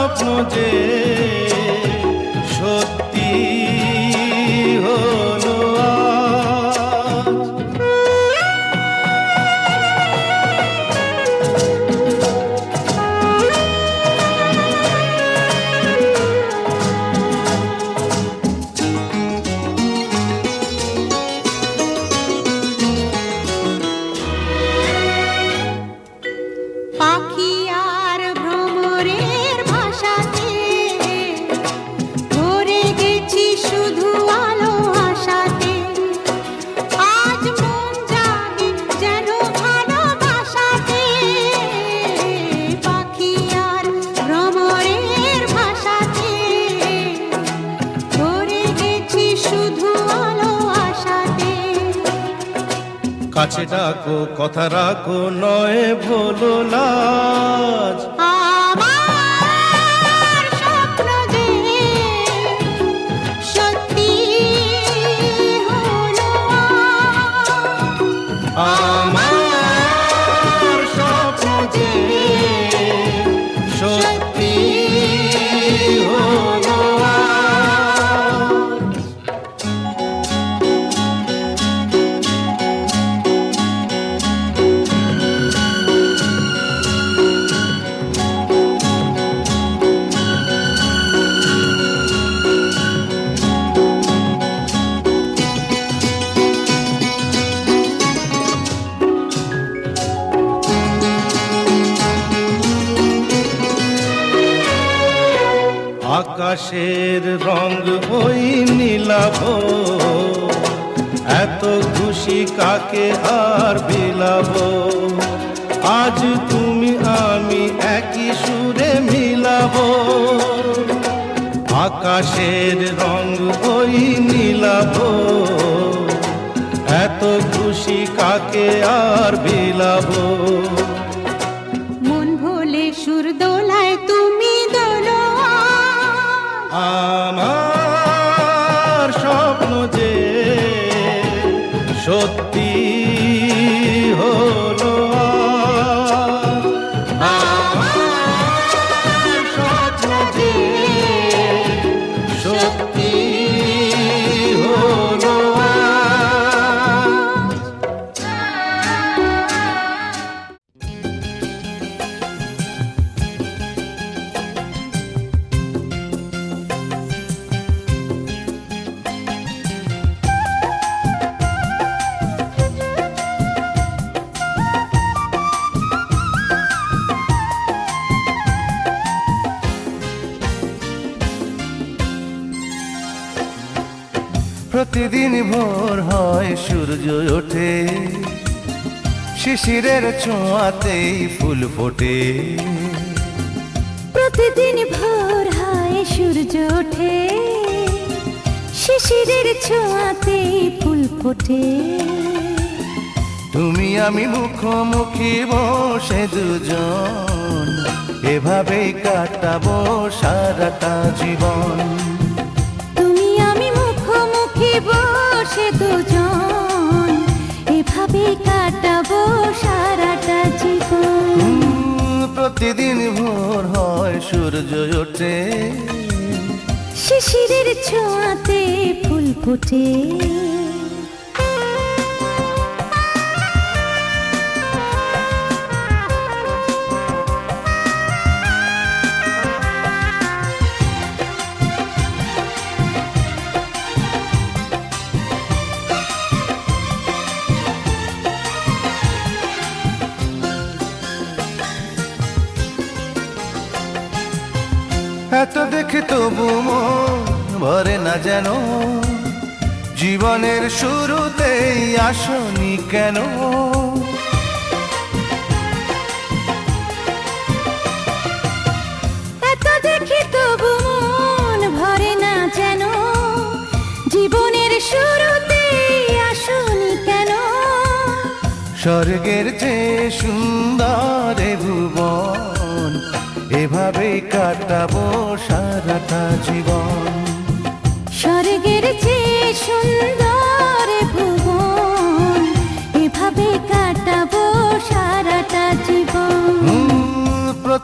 স্বপ্ন যে সত্যি হলো আজ। পাখি আর ভ্রমরের ভাষাতে ভরে গেছি শুধু আলো আশাতে। আজ মন জাগে যেন ভালোবাসাতে। পাখি আর ভ্রমরের ভাষাতে ভরে গেছি শুধু আলো আশাতে। কাছে ডাকো কথা রাখো নয় ভোলো লাজ। আমার স্বপ্ন যে সত্যি হলো আমার স্বপ্ন যে সত্যি হলো আজ। আকাশের রং ওই নীলাভ, এত খুশি কাকে আর বিলাব। আজ তুমি আমি একই সুরে মিলাব। আকাশের রং ওই নীলাভ, এত খুশি কাকে আর বিলাব। মন ভোলে সুর দোলায় তুমি দোলো আমার স্বপ্ন যে সত্যি হলো আজ। আমার স্বপ্ন যে সত্যি হলো আজ। প্রতিদিন ভোর হয় সূর্য ওঠে, শিশিরের ছোঁয়াতেই ফুল ফোটে। প্রতিদিন ভোর হয় সূর্য ওঠে, শিশিরের ছোঁয়াতে ফুল ফোটে। তুমি আমি মুখোমুখি বসে দুজন, এভাবেই কাটাবো সারাটা জীবন। তুমি আমি মুখোমুখি বসে দুজন, এভাবে কাটাবো সারাটা জীবন। প্রতিদিন ভোর হয় সূর্য ওঠে, শিশিরের ছোঁয়াতে ফুল ফোটে। এত দেখে তবু মন ভরে না যেন, জীবনের শুরুতেই আসনি কেন। এত দেখি তবু মন ভরে না যেন, জীবনের শুরুতে আসনি কেন। স্বর্গের চেয়ে সুন্দর এ ভুবন, এভাবেই কাটাবো সারাটা জীবন। স্বর্গের চেয়ে সুন্দর ভুবন, এভাবে কাটাবো সারাটা জীবন।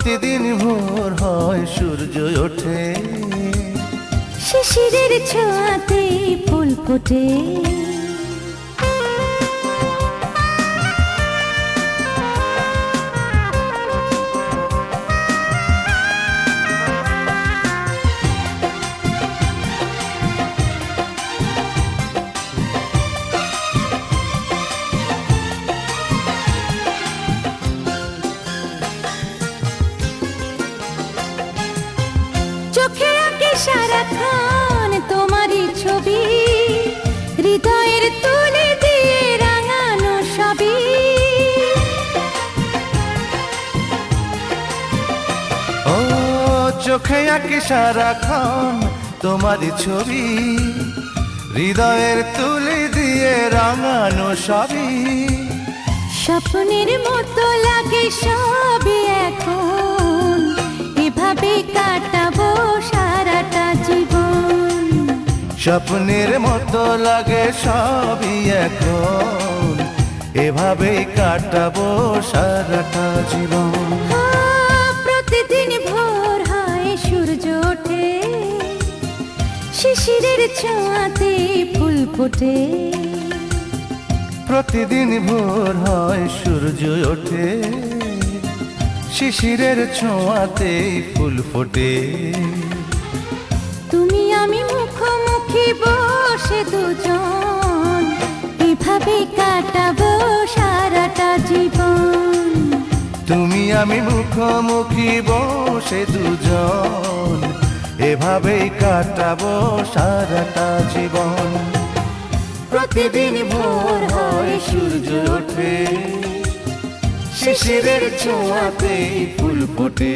প্রতিদিন ভোর হয় সূর্য ওঠে, শিশিরের ছোঁয়াতে ফুল ফোটে। চোখে আঁকে সারাক্ষণ তোমারই ছবি, হৃদয়ের তুলে দিয়ে রাঙানো সবই। ও চোখে আঁকি সারাক্ষণ তোমারই ছবি, হৃদয়ের তুলি দিয়ে রাঙানো সবই। স্বপ্নের মতো লাগে সবই এখন, এভাবে কাটাবো সারাটা জীবন। স্বপ্নের মতো লাগে সবই এখন, এভাবেই কাটাবো সারাটা জীবন। প্রতিদিন ভোর হয় সূর্য ওঠে, শিশিরের ছোঁয়াতে ফুল ফোটে। প্রতিদিন ভোর হয় সূর্য ওঠে, শিশিরের ছোঁয়াতে ফুল ফোটে। তুমি আমি মুখোমুখি বসে দুজন, এভাবে কাটাবো সারাটা জীবন। তুমি আমি মুখোমুখি বসে দুজন, এভাবেই কাটাবো সারাটা জীবন। প্রতিদিন ভোর হয় সূর্য ওঠে, শিশিরের ছোঁয়াতে ফুল ফোটে।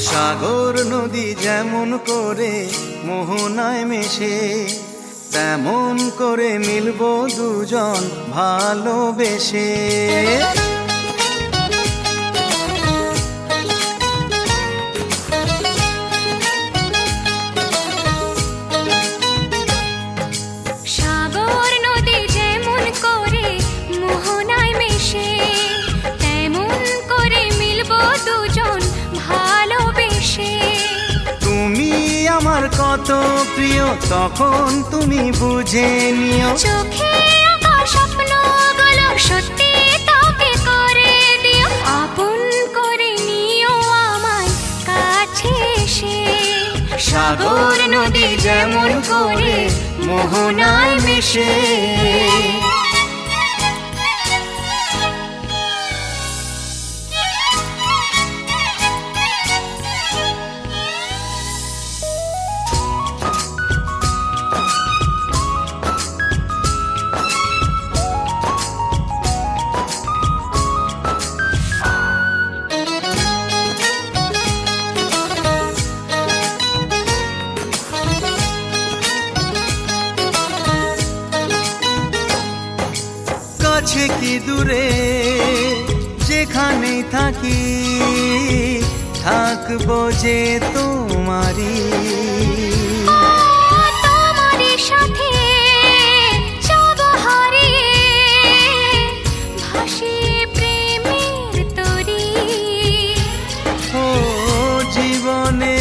সাগর নদী যেমন করে মোহনায় মেশে, তেমন করে মিলবো দুজন ভালোবেসে। সাগর নদী যেমন করে মোহনায় মেশে, তেমন করে মিলবো দুজন ভালোবেসে। তুমি আমার কত প্রিয় তখন তুমি বুঝে নিও। চোখে আঁকা স্বপ্নগুলো সত্যি তবে করে দিও, আপন করে নিও আমায় কাছে এসে। সাগর নদী যেমন করে মোহনায় মেশে। কাছে কি দূরে যেখানেই থাকি, থাকবো যে তোমারই। তোমারই সাথে যাব হারিয়ে, ভাসিয়ে প্রেমের তরী। ও জীবনে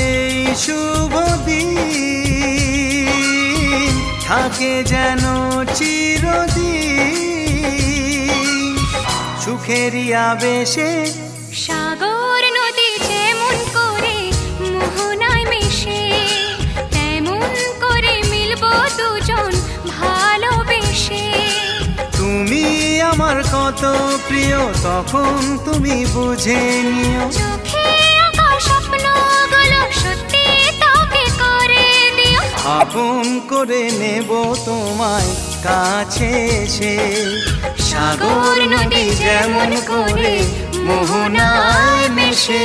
শুভ দিন থাকে যেন চিরদিন, সুখেরই আবেশে। সাগর নদী যেমন করে মোহনায় মেশে, তেমন করে মিলবো দুজন ভালোবেসে। তুমি আমার কত প্রিয় তখন তুমি বুঝে নিও। চোখে আঁকা স্বপ্নগুলো সত্যি তবে করে দিও, আপন করে নেব তোমায় কাছে এসে। সাগর নদী যেমন করে মোহনায় মেশে।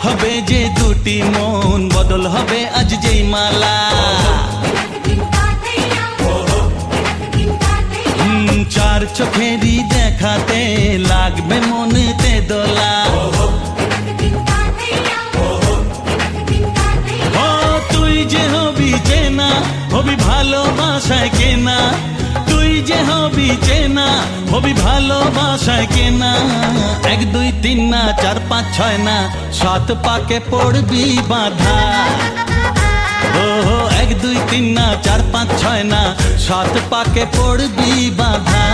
হবে যে দুটি মন, বদল হবে আজ যেই মালা। চার চোখেরই দেখাতে লাগবে মনেতে দোলা। ও তুই যে হবি চেনা, হবি ভালোবাসায় কেনা। তুই যে হবি চেনা, হবি ভালোবাসায় কেনা। 1 2 3 না 4 5 6 না 7 পাকে পড়বি বাধা। ও 1 2 3 না 4 5 6 না 7 পাকে পড়বি বাধা।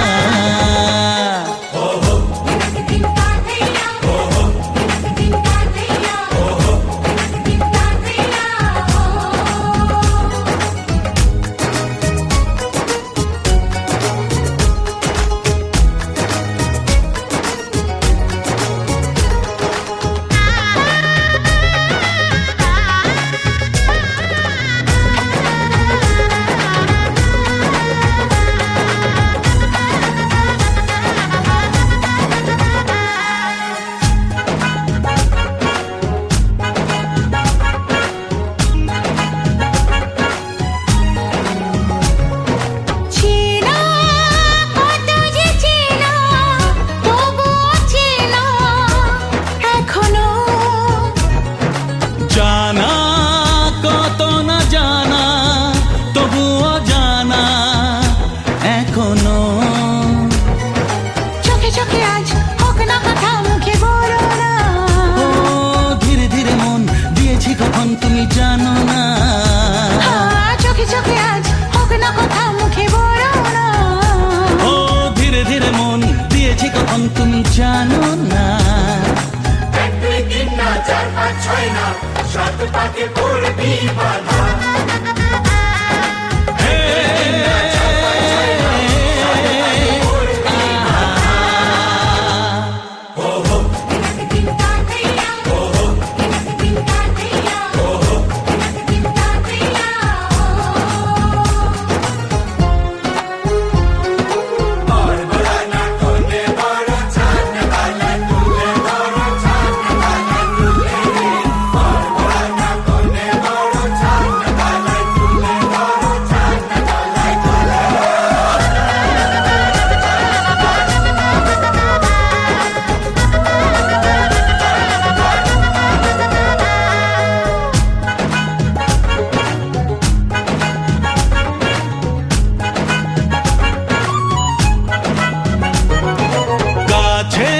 কাছে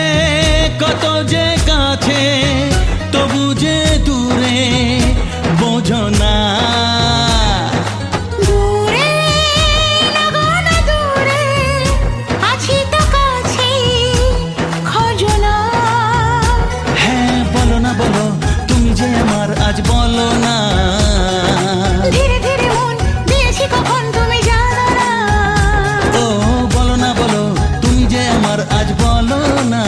কত যে কাছে তবু যে দূরে বোঝো না দূরে লাগান দূরে আছি তো কাছে খোঁজো না হ্যাঁ বলো না বলো তুমি যে আমার আজ বলো না ধীরে ধীরে মন দিয়েছি কখন তুমি জানো না ও বলো না বলো তুমি যে আমার আজ বলো না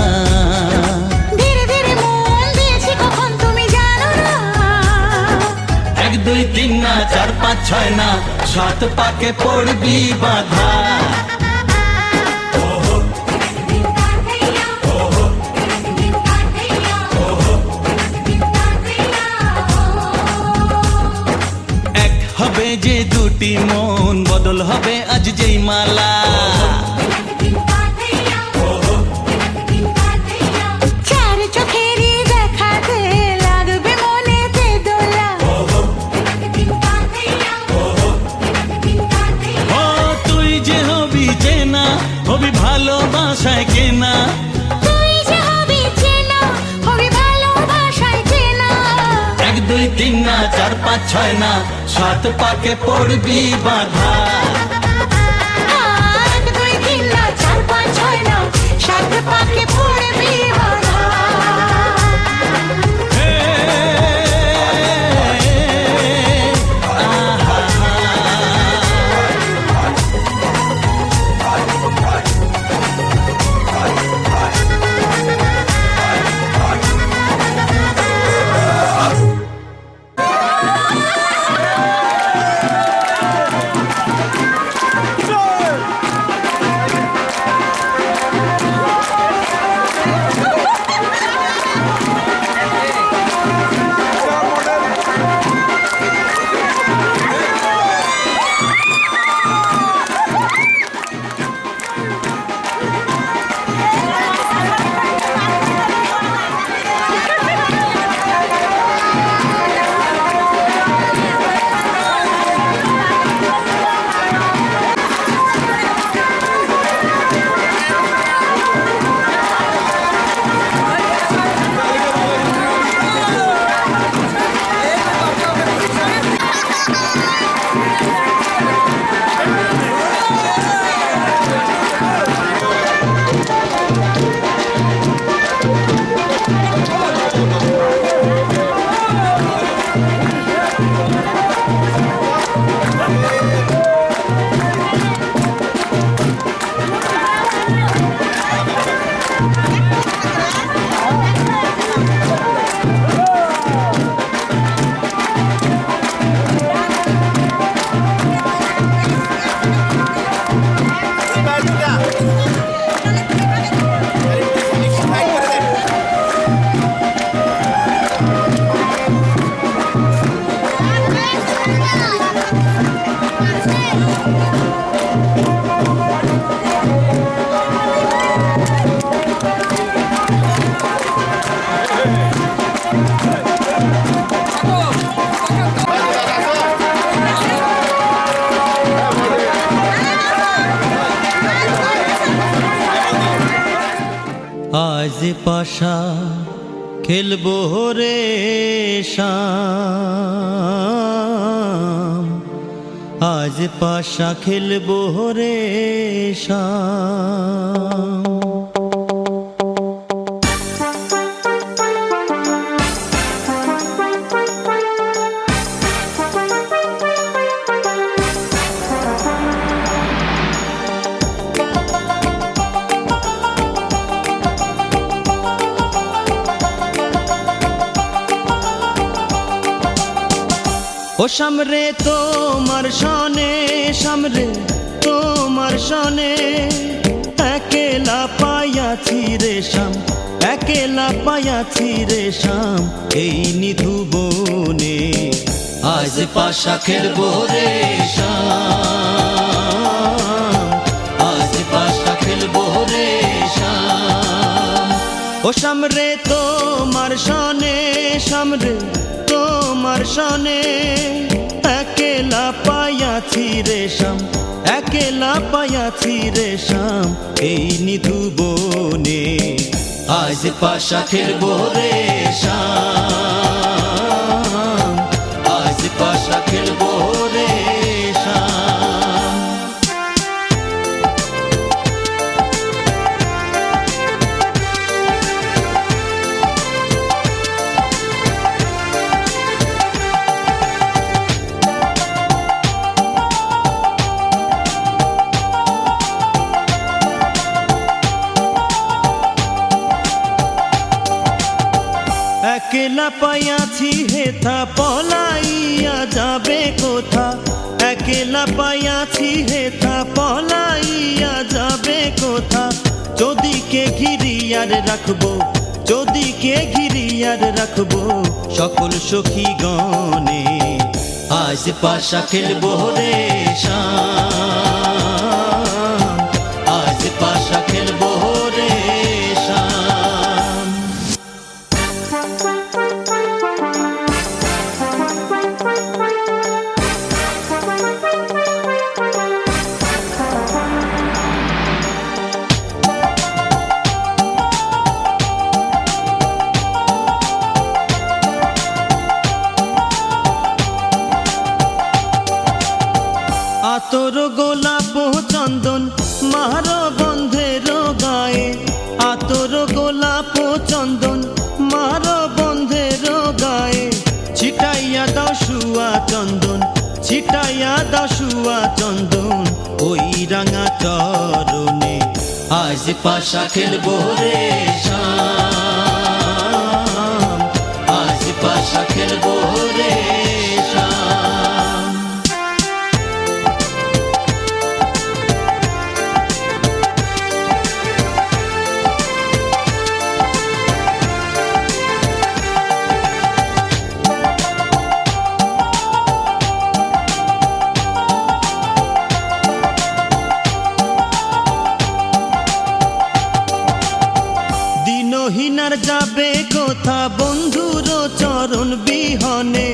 ধীরে ধীরে মন দিয়েছি কখন তুমি জানো না 1 2 3 না 4 5 6 না 7 পাকে পড়বি বাধা এক হবে যে দুটি মন বদল হবে আজ যেই মালা চার চোখেরই দেখাতে লাগবে মনেতে দোলা ও তুই যে হবি চেনা হবি ভালোবাসায় কেনা তুই যে হবি চেনা হবি ভালোবাসায় চেনা 1 2 3 না 4 5 6 না 7 পাকে পড়বি বাধা 1 2 3 না 4 5 6 না 7 পাকে পড়বি বাধা হে, আহা, আজ পাশা খেলবো রে শাম, আজ পাশা খেলবো রে শাম। সামরে তোমার সনে, সামরে তোমার সনে, একেলা পাইয়াছি রে শাম, একেলা পাইয়াছি রে শাম, এই নিধু বনে আজ পাশা খেলবো রে শাম, আজ পাশা খেলবো রে শাম। সামরে তোমার সনে, সামরে তোমার সনে, একেলা পাইয়াছি রে শাম, একেলা পাইয়াছি রে শাম, এই নিধু বনে আজ পাশা খেলবো রে শাম, আজ পাশা খেলবো রে শাম। একেলা পাইয়াছি হেথা পলাইয়া যাবে কোথা, একেলা পাইয়াছি হেথা পলাইয়া যাবে কোথা, যদিকে ঘিরিয়ার রাখবো, যদিকে ঘিরিয়ার রাখবো সকল সখী গণে আজ পাশা খেলবো রে শাম, আজ পাশা খেলবো রে শাম। আতর গোলাপ চন্দন মার বন্ধের গায়ে, আতর গোলাপ চন্দন মার বন্ধের গায়ে, ছিটাইয়া দাও শুয়া চন্দন, ছিটাইয়া দাও শুয়া চন্দন, ওই রাঙা চরণে আজ পাশা খেলবো রে শাম, আজ পাশা খেলবো রে শাম। দিনহীনার যাবে কোথা বন্ধুর চরণ বিহনে,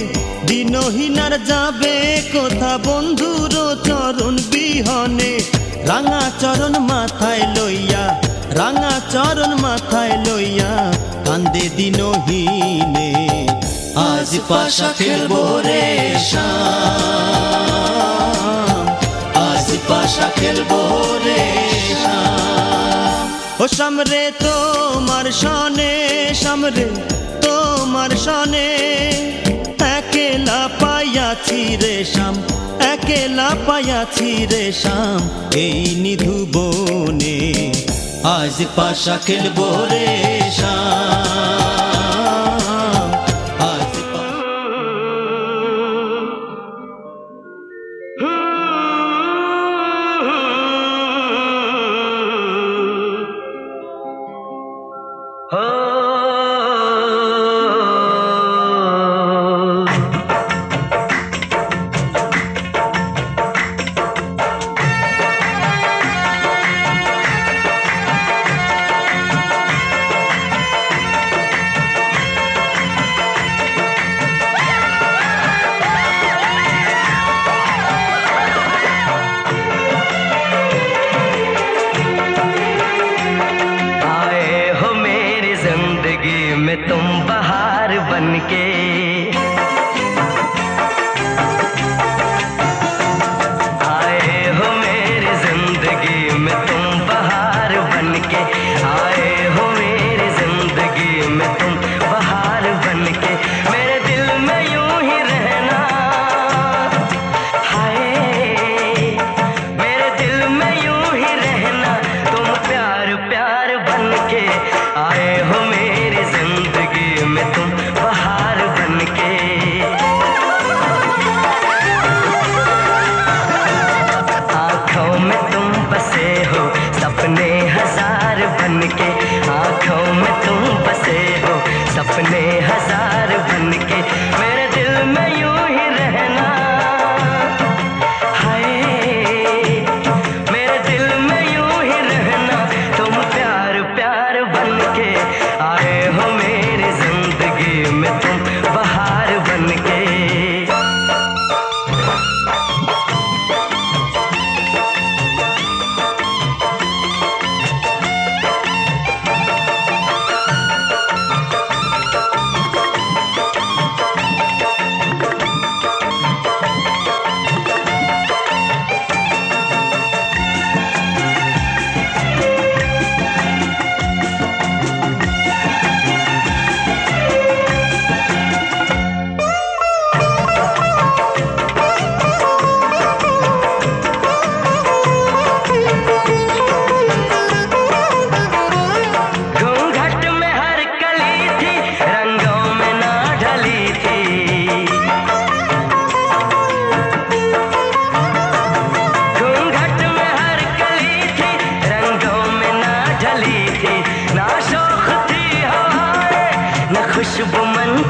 দিনহীনার যাবে কোথা বন্ধুর চরণ বিহনে, রাঙা চরণ মাথায় লইয়া, রাঙা চরণ মাথায় লইয়া কান্দে দিনহীনে আজ পাশা খেলবো রে শাম, আজ পাশা খেলবো রে শাম। সামরে তোমার সনে, সামরে তোমার সনে, একেলা পাইয়াছি রে শাম, একেলা পাইয়াছি রে শাম, এই নিধু বনে আজ পাশা খেলবো রে শাম, আজ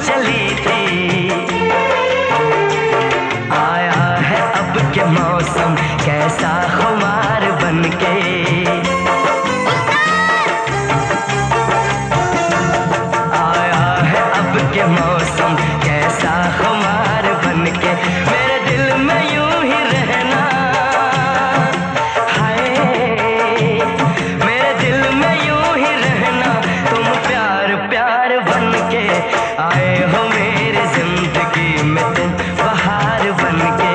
चली थी। आया है अब के मौसम कैसा खुमार बनके, आया है अब के मौसम कैसा खुमार बनके। मेरे दिल में यूं ही रहना, हाय मेरे दिल में यूं ही रहना, तुम प्यार प्यार बनके आए हो मेरी जिंदगी में, तुम बहार बनके।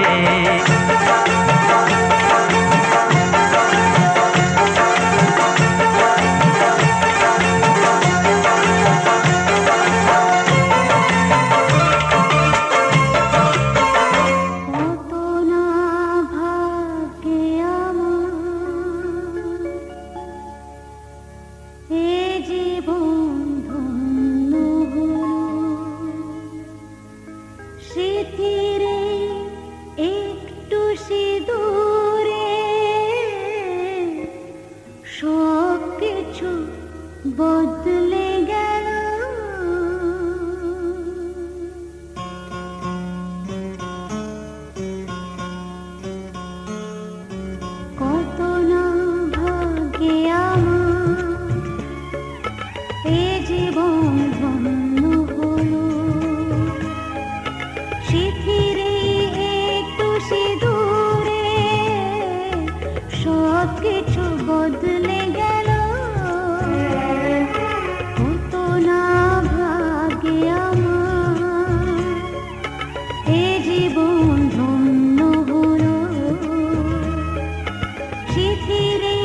বদলে গেল কত না ভাগ্যে আমার এ জীবন ধন্য হলো, শিথিরে একটু সিঁদুরে সব কিছু বদলে গেল। কত না ভাগ্যে আমার এ জীবন ধন্য হলো, শিথিরে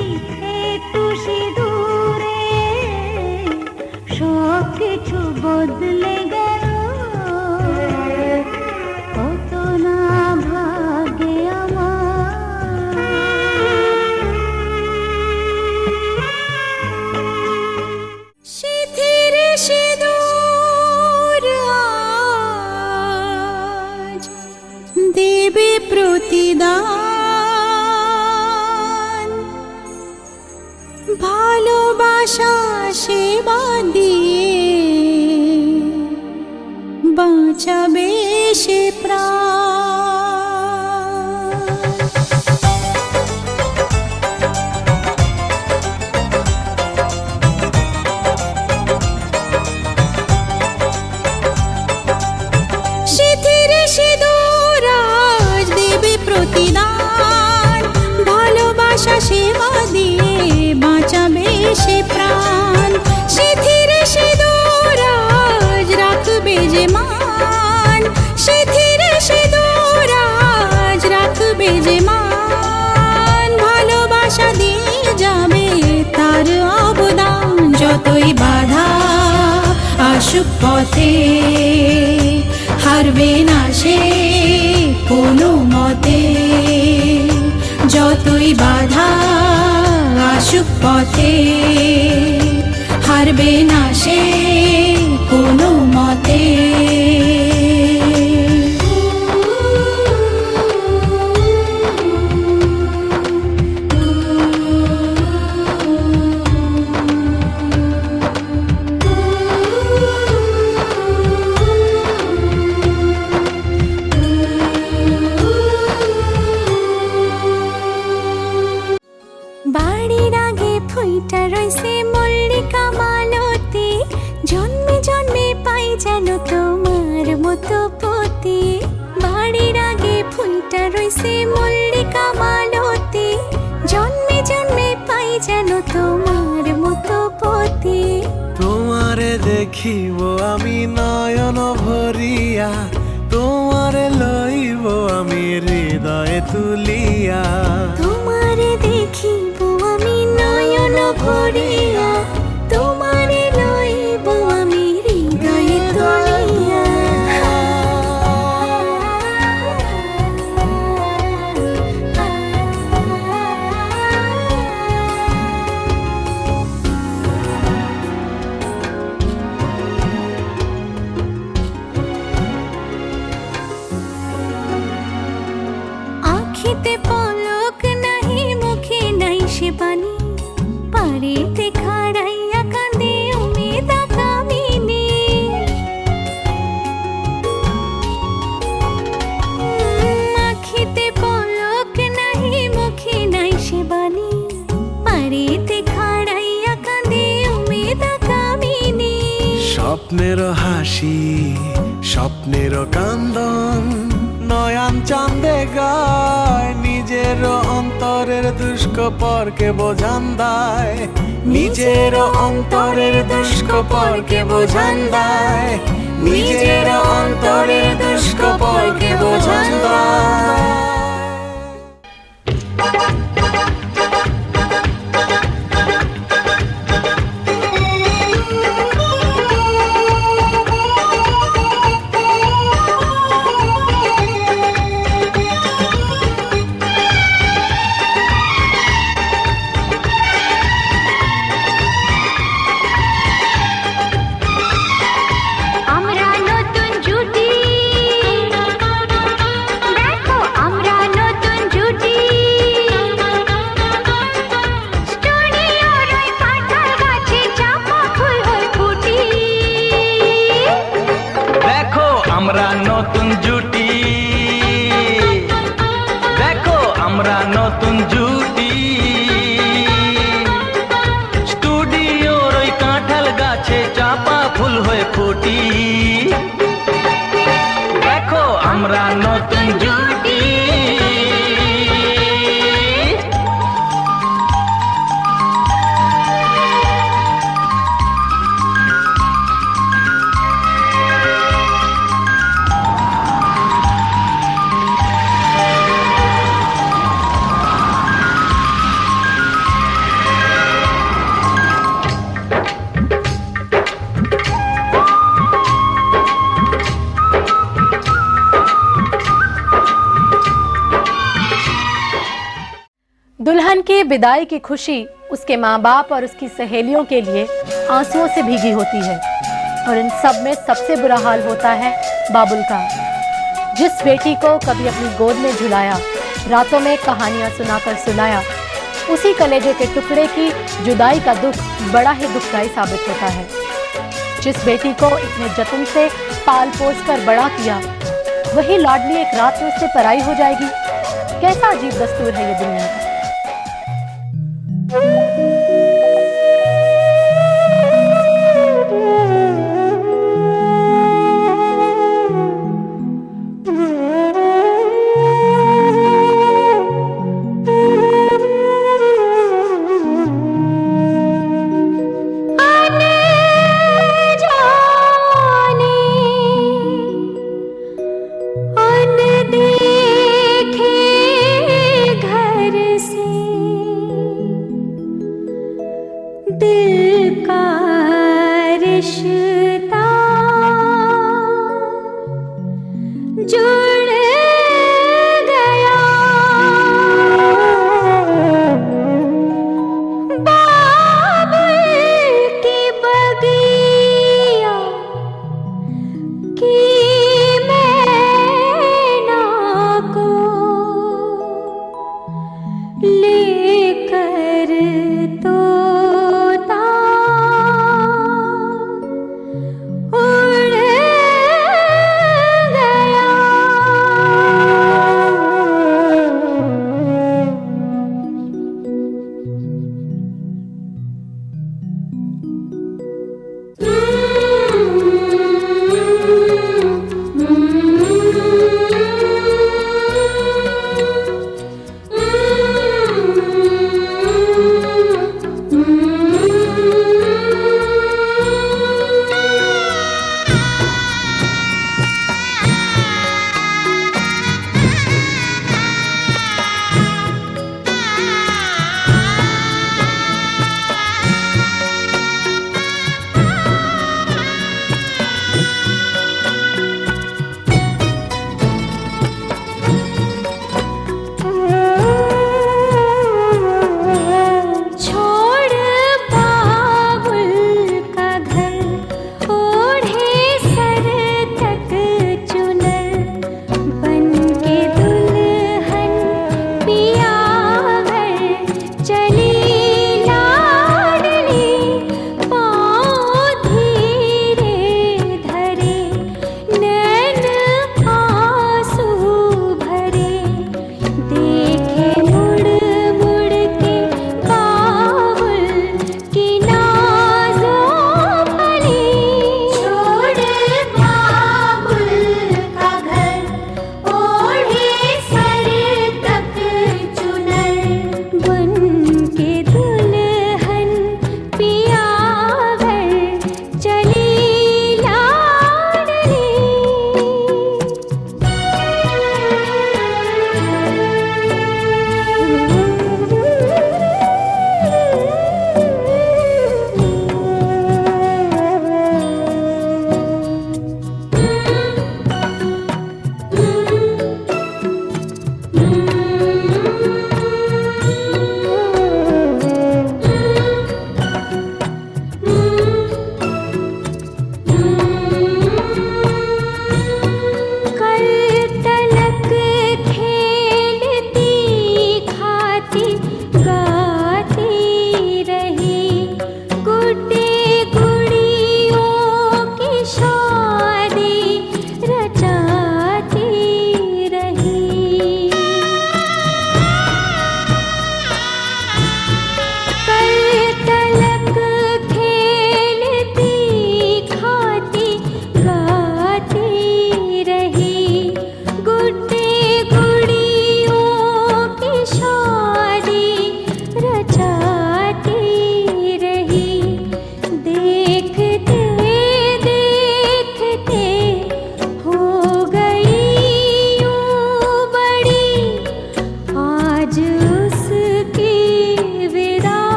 একটু সিঁদুরে সব কিছু বদলে গেল। কত না ভাগ্যে আমার। শিথিরে সিঁদুর আজ দেবে প্রতিদান, ভালোবাসা সেবা দিয়ে বাঁচাবে সে প্রাণ। শিথিরে সিঁদুর আজ দেবে প্রতিদান, ভালোবাসা সেবা দিয়ে বাঁচাবে সে প্রাণ। শিথিরে সিঁদুর আজ রাখবে যে মান, শিথিরে সিঁদুর আজ রাখবে যে মান, ভালোবাসা দিয়ে যাবে তার অবদান। যতই বাধা আসুক পথে হারবে না সে কোনো মতে, যতই বাধা আসুক পথে হারবে না সে কোনো মতে। বাড়ির আগে ফুইটা রইছে মল্লিকা মালতী, জন্মে জন্মে পাই যেন তোমার মতো পতি। বাড়ির আগে ফুইটা রইছে মল্লিকা মালতী, জন্মে জন্মে পাই যেন তোমার মতো পতি। তোমারে দেখিব আমি নয়ন ভরিয়া, তোমারে লইব আমি হৃদয়ে তুলিয়া। তোমারে দেখিব আমি নয়ন ভরিয়া, তোমারে লইব আমি হৃদয়ে তুলিয়া। আখিতে পলক স্বপ্নেরও হাসি স্বপ্নেরও কান্দন নয়ন চাঁদে গায় নিজের অন্তরের দুষ্কপরকে বোঝান দেয় নিজের অন্তরের দুষ্কপরকে বোঝান দেয় নিজের অন্তরের দুষ্কপরকে বোঝান দেয় আমরা নতুন জুটি দেখো আমরা নতুন জুটি স্টুডিওর ওই কাঁঠাল গাছে চাপা ফুল হয়ে ফুটি দেখো আমরা নতুন জুটি दुल्हन की विदाई की खुशी उसके माँ बाप और उसकी सहेलियों के लिए आंसुओं से भीगी होती है और इन सब में सबसे बुरा हाल होता है बाबुल का, जिस बेटी को कभी अपनी गोद में झुलाया, रातों में कहानियाँ सुनाकर सुलाया, उसी कलेजे के टुकड़े की जुदाई का दुख बड़ा ही दुखदायी साबित होता है। जिस बेटी को इतने जतन से पाल पोस कर बड़ा किया, वही लाडली एक रात में उससे पराई हो जाएगी। कैसा अजीब दस्तूर है ये दुनिया का। के दुल्हन पिया घर चली लाडली।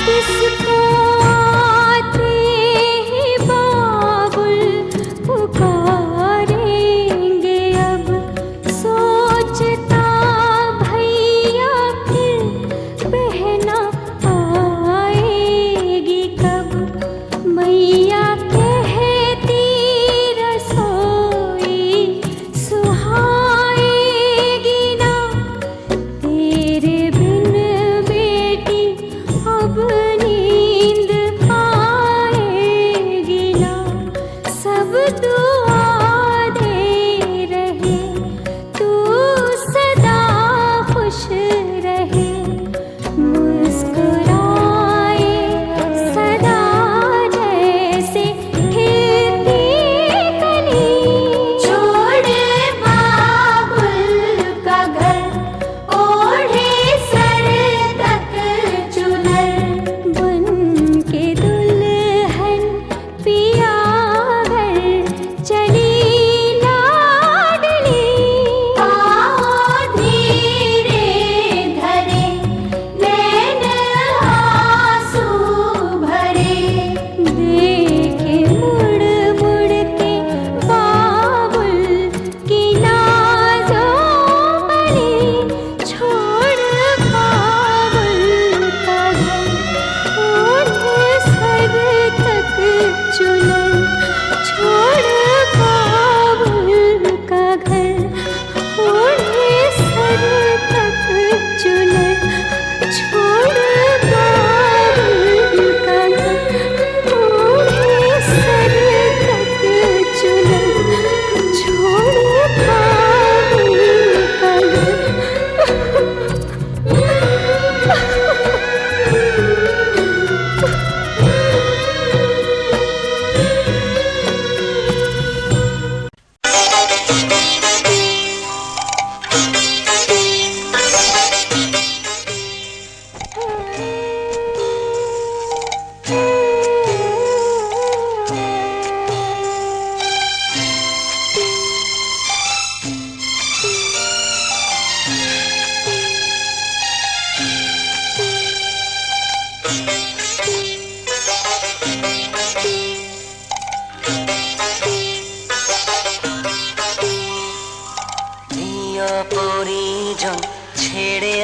किसको आते ही बाबुल पुकारेंगे अब सोचता भैया फिर बहना आएगी कब मैया कहती रसोई सुहाएगी ना तेरे बिन बेटी अब नींद आएगी ना सब दुआ दे रहे तू सदा खुश रहे मुस्कुराए सदा जैसे खिलती कली छोड़े बाबुल का घर ओढ़े सर तक चुनर बन के दुल्हन पिया घर चली लाडली आओ धीरे धरे नैन आंसू भरे देखे मुड़ मुड़ के बाबुल की नाजों परी छोड़ बाबुल का घर ओढ़े सर तक चुनर छोड़ बाबुल का घर ओढ़े सर तक चुनर छोड़ बाबुल का घर ओढ़े सर तक चुनर छोड़ बाबुल का প্রিয় পরিজন ছেড়ে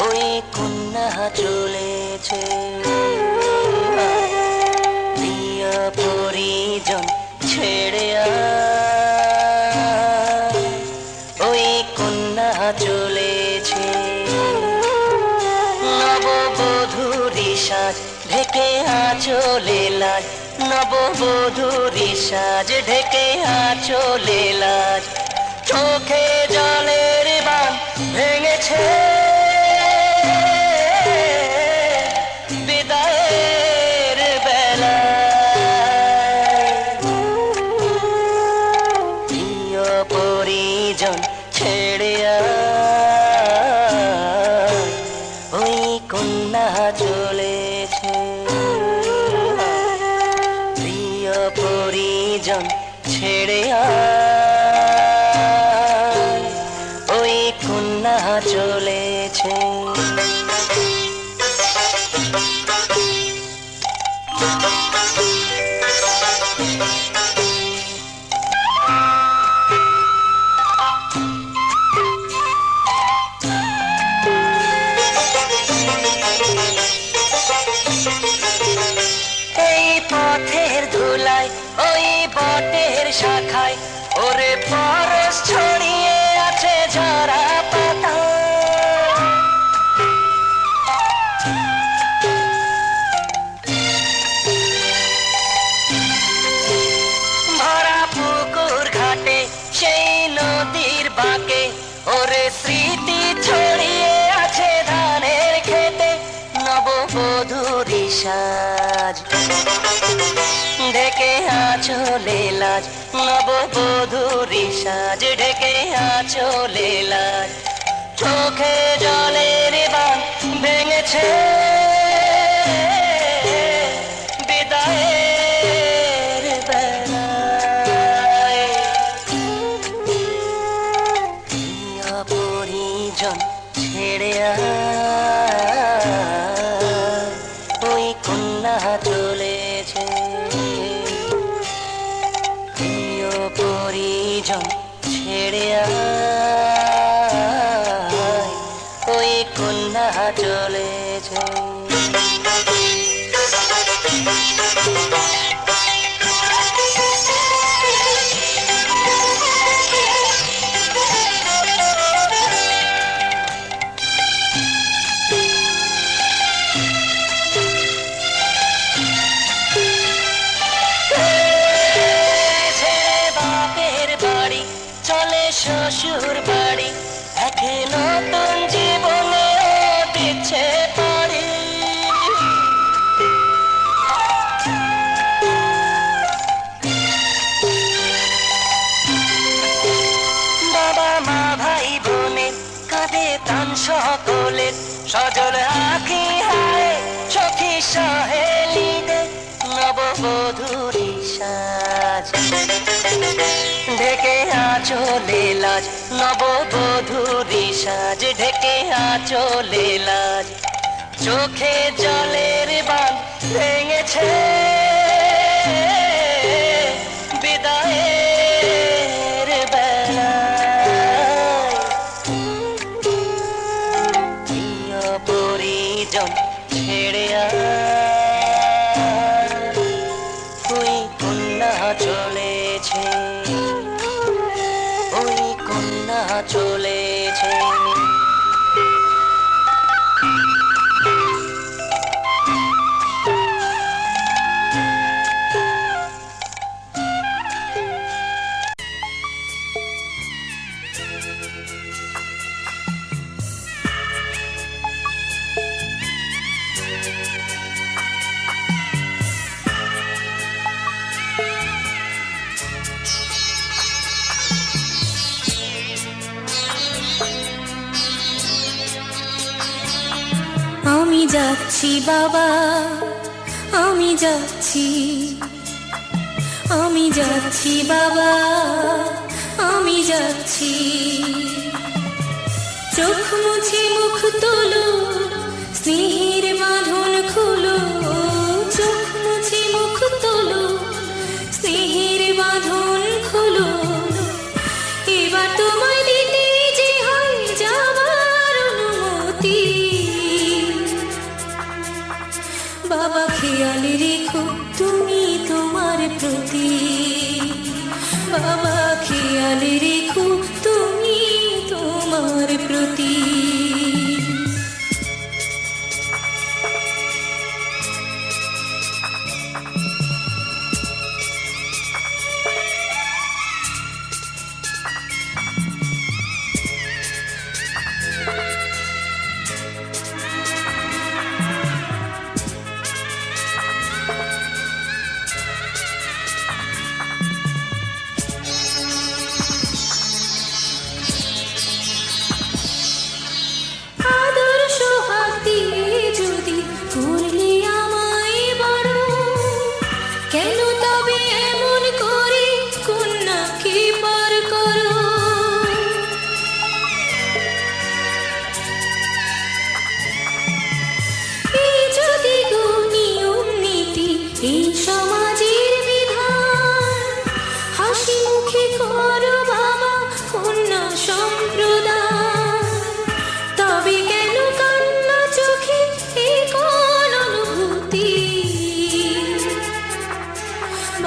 ওই কন্যা চলেছে প্রিয় পরিজন ছেড়ে ওই কন্যা চলেছে নববধূরি সাজ ঢেকে আঁচলে লাজ নববধূরি সাজ ঢেকে আঁচলে লাজ চোখে জলের বান ভেঙেছে বিদায়ের বেলায় প্রিয় পরিজন ছেড়ে ওই কন্যা চলেছে প্রিয় পরিজন ছেড়ে ওই কন্যা চলেছে এই পথের ধুলায় ওই বটের শাখায় ওরে পরশ ছড়িয়ে আছে ঝরা পাতা ভরা পুকুর ঘাটে সেই নদীর বাঁকে ওরে স্মৃতি ছড়িয়ে আছে ধানের খেতে নববধূরি সাজ ঢেকে আঁচলে লাজ নববধূরি সাজ ঢেকে আঁচলে লাজ চোখে জলের বান ভেঙেছে বিদায়ের বেলায় প্রিয় পরিজন ছেড়ে চলেছে। শ্বশুর বাড়ি এক নতুন জীবনে দিচ্ছে পারি। বাবা মা ভাই বোনের কাঁধে তান সকলের সজল আঁখি হায় সখী সহেলিদের নববধূরি সাজ ঢেকে আঁচলে লাজ নববধূরি সাজ ঢেকে আঁচলে লাজ চোখে জলের বাঁধ ভেঙেছে বিদায়ের বেলায় প্রিয় পরিজন ছেড়ে ওই কন্যা চলেছে, ওই কন্যা চলেছে। আমি যাচ্ছি বাবা, আমি যাচ্ছি, আমি যাচ্ছি বাবা, আমি যাচ্ছি। চোখ মুছে মুখ তোলো, স্নেহের বাঁধন খুলো। চোখ মুছে মুখ তোলো, স্নেহের বাঁধন খুলো। এবার তোমায় দিতে যে হয় যাবার অনুমতি। বাবা খেয়াল রেখো তুমি তোমার প্রতি। বাবা খেয়াল রেখো তুমি তোমার প্রতি।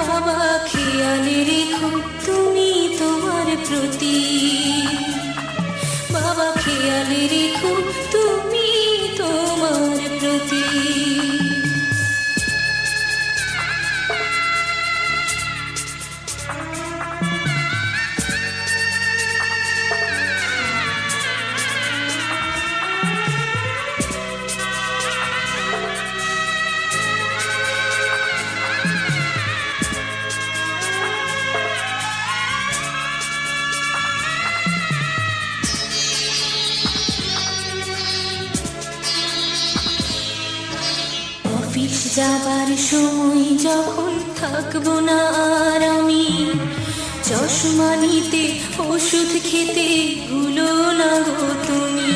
বাবা খেয়াল রেখো তুমি তোমার প্রতি। বাবা খেয়াল রেখো তুমি তোমার প্রতি। অফিস যাবার সময় যখন থাকবো না আর আমি, চশমা নিতে ওষুধ খেতে ভুলো না গো তুমি।